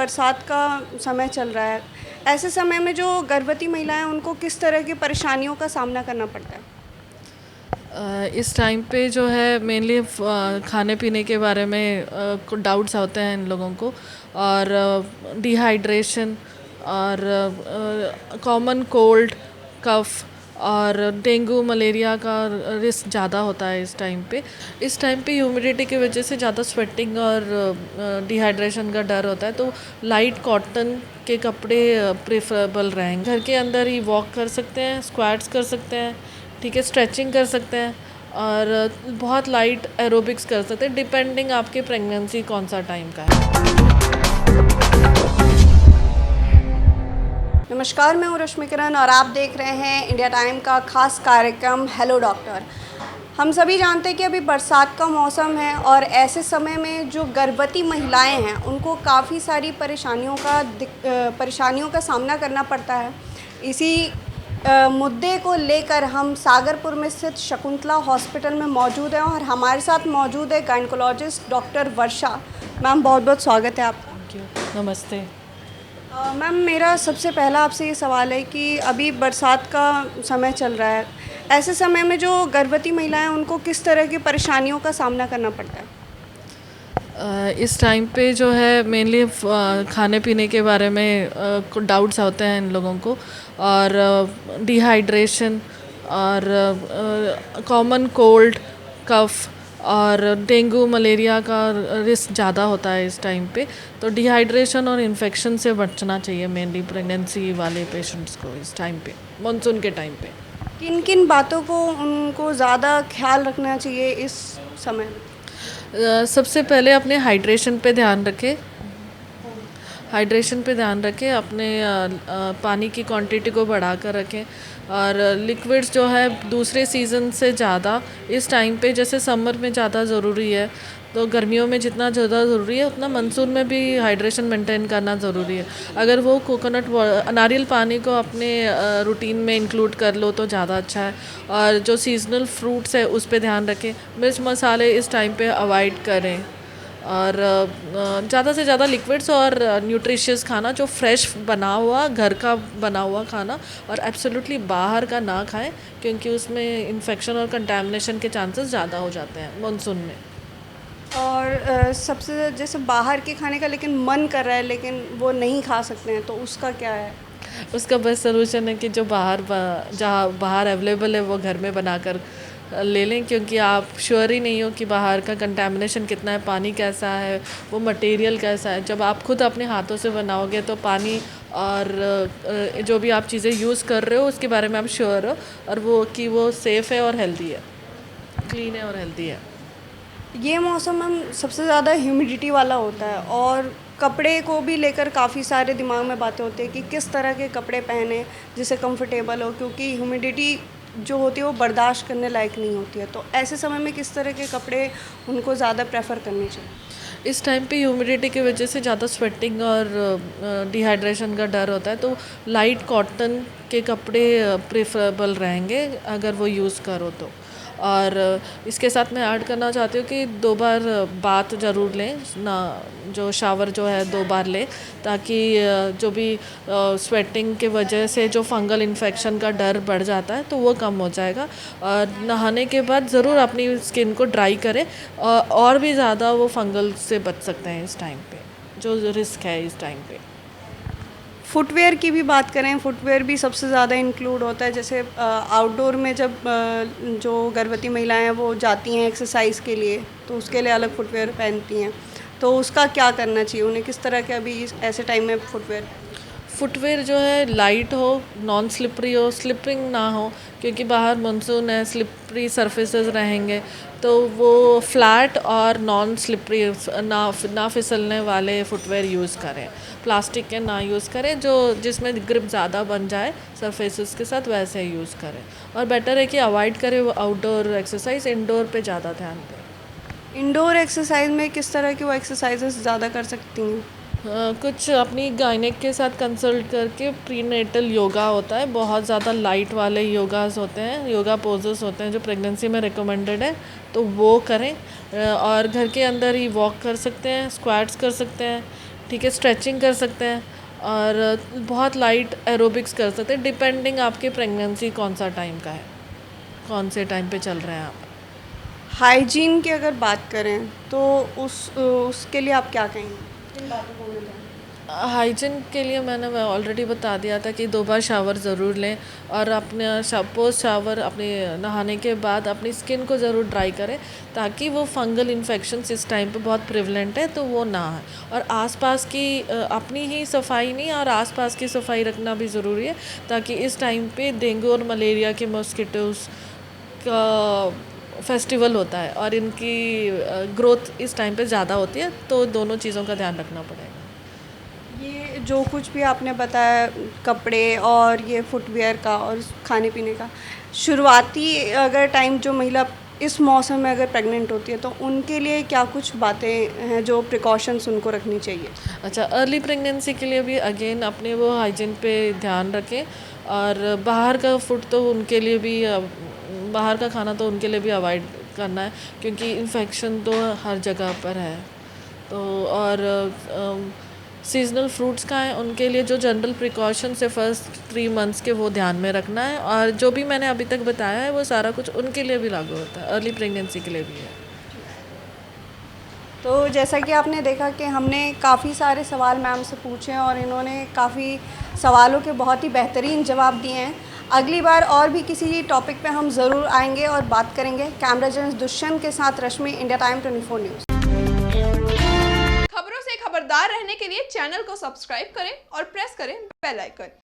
बरसात का समय चल रहा है। ऐसे समय में जो गर्भवती महिलाएं हैं उनको किस तरह की परेशानियों का सामना करना पड़ता है? इस टाइम पे जो है मेनली खाने पीने के बारे में कुछ डाउट्स होते हैं इन लोगों को, और डिहाइड्रेशन और कॉमन कोल्ड, कफ और डेंगू मलेरिया का रिस्क ज़्यादा होता है इस टाइम पे ह्यूमिडिटी की वजह से ज़्यादा स्वेटिंग और डिहाइड्रेशन का डर होता है। तो लाइट कॉटन के कपड़े प्रेफरेबल रहेंगे। घर के अंदर ही वॉक कर सकते हैं, स्क्वाट्स कर सकते हैं, ठीक है, स्ट्रेचिंग कर सकते हैं और बहुत लाइट एरोबिक्स कर सकते हैं, डिपेंडिंग आपके प्रेगनेंसी कौन सा टाइम का है। नमस्कार, मैं हूँ रश्मि किरण और आप देख रहे हैं इंडिया टाइम का खास कार्यक्रम हेलो डॉक्टर। हम सभी जानते हैं कि अभी बरसात का मौसम है और ऐसे समय में जो गर्भवती महिलाएं हैं उनको काफ़ी सारी परेशानियों का सामना करना पड़ता है। इसी मुद्दे को लेकर हम सागरपुर में स्थित शकुंतला हॉस्पिटल में मौजूद हैं और हमारे साथ मौजूद है गायनेकोलॉजिस्ट डॉक्टर वर्षा। मैम, बहुत बहुत स्वागत है आपका। Thank you. नमस्ते। मैम, मेरा सबसे पहला आपसे ये सवाल है कि अभी बरसात का समय चल रहा है। ऐसे समय में जो गर्भवती महिलाएं हैं उनको किस तरह की परेशानियों का सामना करना पड़ता है? इस टाइम पे जो है मेनली खाने पीने के बारे में कुछ डाउट्स होते हैं इन लोगों को, और डिहाइड्रेशन और कॉमन कोल्ड, कफ और डेंगू मलेरिया का रिस्क ज़्यादा होता है इस टाइम पे। तो डिहाइड्रेशन और इन्फेक्शन से बचना चाहिए मेनली प्रेगनेंसी वाले पेशेंट्स को इस टाइम पे, मानसून के टाइम पे। किन किन बातों को उनको ज़्यादा ख्याल रखना चाहिए इस समय में? सबसे पहले अपने हाइड्रेशन पे ध्यान रखें। अपने पानी की क्वांटिटी को बढ़ा कर रखें, और लिक्विड्स जो है दूसरे सीज़न से ज़्यादा इस टाइम पे, जैसे समर में ज़्यादा ज़रूरी है तो गर्मियों में जितना ज़्यादा ज़रूरी है उतना मानसून में भी हाइड्रेशन मेंटेन करना ज़रूरी है। अगर वो नारियल पानी को अपने रूटीन में इंक्लूड कर लो तो ज़्यादा अच्छा है। और जो सीजनल फ्रूट्स है उस पर ध्यान रखें। मिर्च मसाले इस टाइम पे अवॉइड करें, और ज़्यादा से ज़्यादा लिक्विड्स और न्यूट्रिशियस खाना, जो फ्रेश बना हुआ घर का बना हुआ खाना, और एब्सोल्युटली बाहर का ना खाएं क्योंकि उसमें इन्फेक्शन और कंटामिनेशन के चांसेस ज़्यादा हो जाते हैं मानसून में। और सबसे जैसे बाहर के खाने का लेकिन मन कर रहा है लेकिन वो नहीं खा सकते हैं, तो उसका क्या है? उसका बेस्ट सोल्यूशन है कि जो जहाँ बाहर अवेलेबल है वो घर में बनाकर ले लें, क्योंकि आप श्योर ही नहीं हो कि बाहर का कंटामिनेशन कितना है, पानी कैसा है, वो मटेरियल कैसा है। जब आप खुद अपने हाथों से बनाओगे तो पानी और जो भी आप चीज़ें यूज़ कर रहे हो उसके बारे में आप श्योर हो, और वो सेफ़ है और हेल्दी है, क्लीन है और हेल्दी है। ये मौसम हम सबसे ज़्यादा ह्यूमिडिटी वाला होता है और कपड़े को भी लेकर काफ़ी सारे दिमाग में बातें होती है कि किस तरह के कपड़े पहने जिससे कंफर्टेबल हो, क्योंकि ह्यूमिडिटी जो होती है वो बर्दाश्त करने लायक नहीं होती है। तो ऐसे समय में किस तरह के कपड़े उनको ज़्यादा प्रेफर करने चाहिए? इस टाइम पे ह्यूमिडिटी की वजह से ज़्यादा स्वेटिंग और डिहाइड्रेशन का डर होता है। तो लाइट कॉटन के कपड़े प्रेफरेबल रहेंगे अगर वो यूज़ करो तो। और इसके साथ मैं ऐड करना चाहती हूँ कि 2 बार बाथ ज़रूर लें ना, जो शावर जो है 2 बार लें, ताकि जो भी स्वेटिंग के वजह से जो फंगल इन्फेक्शन का डर बढ़ जाता है तो वो कम हो जाएगा। और नहाने के बाद ज़रूर अपनी स्किन को ड्राई करें, और भी ज़्यादा वो फंगल से बच सकते हैं इस टाइम पे, जो रिस्क है इस टाइम पे। फुटवेयर की भी बात करें, फुटवेयर भी सबसे ज़्यादा इंक्लूड होता है। जैसे आउटडोर में जब जो गर्भवती महिलाएं हैं वो जाती हैं एक्सरसाइज के लिए तो उसके लिए अलग फुटवेयर पहनती हैं, तो उसका क्या करना चाहिए? उन्हें किस तरह के अभी ऐसे टाइम में फुटवेयर जो है लाइट हो, नॉन स्लिपरी हो, स्लिपिंग ना हो, क्योंकि बाहर मानसून है, स्लिपरी सरफेसेस रहेंगे। तो वो फ्लैट और नॉन स्लिपरी ना फिसलने वाले फुटवेयर यूज़ करें। प्लास्टिक के ना यूज़ करें, जिसमें ग्रिप ज़्यादा बन जाए सरफेसेस के साथ, वैसे यूज़ करें। और बेटर है कि अवॉइड करें वो आउटडोर एक्सरसाइज, इंडोर पे ज़्यादा ध्यान दें। इंडोर एक्सरसाइज में किस तरह की वो एक्सरसाइजेस ज़्यादा कर सकती हैं? कुछ अपनी गायनेक के साथ कंसल्ट करके प्रीनेटल योगा होता है, बहुत ज़्यादा लाइट वाले योगास होते हैं, योगा पोजेस होते हैं जो प्रेगनेंसी में रिकमेंडेड है, तो वो करें। और घर के अंदर ही वॉक कर सकते हैं, स्क्वाट्स कर सकते हैं, ठीक है, स्ट्रेचिंग कर सकते हैं और बहुत लाइट एरोबिक्स कर सकते हैं, डिपेंडिंग आपकी प्रेगनेंसी कौन सा टाइम का है, कौन से टाइम पे चल रहे हैं आप। हाइजीन की अगर बात करें तो उसके लिए आप क्या कहेंगे, किन बातों को हमें ध्यान रखना हाइजीन के लिए मैं ऑलरेडी बता दिया था कि 2 बार शावर ज़रूर लें और अपने पोस्ट शावर अपने नहाने के बाद अपनी स्किन को ज़रूर ड्राई करें, ताकि वो फंगल इन्फेक्शंस इस टाइम पे बहुत प्रिवलेंट है तो वो ना है। और आसपास की अपनी ही सफाई नहीं और आसपास की सफाई रखना भी ज़रूरी है, ताकि इस टाइम पे डेंगू और मलेरिया के मॉस्किटोज़ का फेस्टिवल होता है और इनकी ग्रोथ इस टाइम पे ज़्यादा होती है, तो दोनों चीज़ों का ध्यान रखना पड़ेगा। ये जो कुछ भी आपने बताया, कपड़े और ये फुटवियर का और खाने पीने का, शुरुआती अगर टाइम जो महिला इस मौसम में अगर प्रेग्नेंट होती है तो उनके लिए क्या कुछ बातें हैं जो प्रिकॉशंस उनको रखनी चाहिए? अच्छा, अर्ली प्रेगनेंसी के लिए भी अगेन अपने वो हाइजीन पे ध्यान रखें और बाहर का फूड तो उनके लिए भी बाहर का खाना तो उनके लिए भी अवॉइड करना है, क्योंकि इन्फेक्शन तो हर जगह पर है। तो और सीजनल फ्रूट्स का है उनके लिए जो जनरल प्रिकॉशंस है फर्स्ट 3 मंथ्स के, वो ध्यान में रखना है। और जो भी मैंने अभी तक बताया है वो सारा कुछ उनके लिए भी लागू होता है, अर्ली प्रेगनेंसी के लिए भी है। तो जैसा कि आपने देखा कि हमने काफ़ी सारे सवाल मैम से पूछे हैं और इन्होंने काफ़ी सवालों के बहुत ही बेहतरीन जवाब दिए हैं। अगली बार और भी किसी टॉपिक पे हम ज़रूर आएंगे और बात करेंगे। कैमरा जर्नलिस्ट दुष्यंत के साथ रश्मि, इंडिया टाइम 24 न्यूज़। खबरों से खबरदार रहने के लिए चैनल को सब्सक्राइब करें और प्रेस करें बेल आइकन।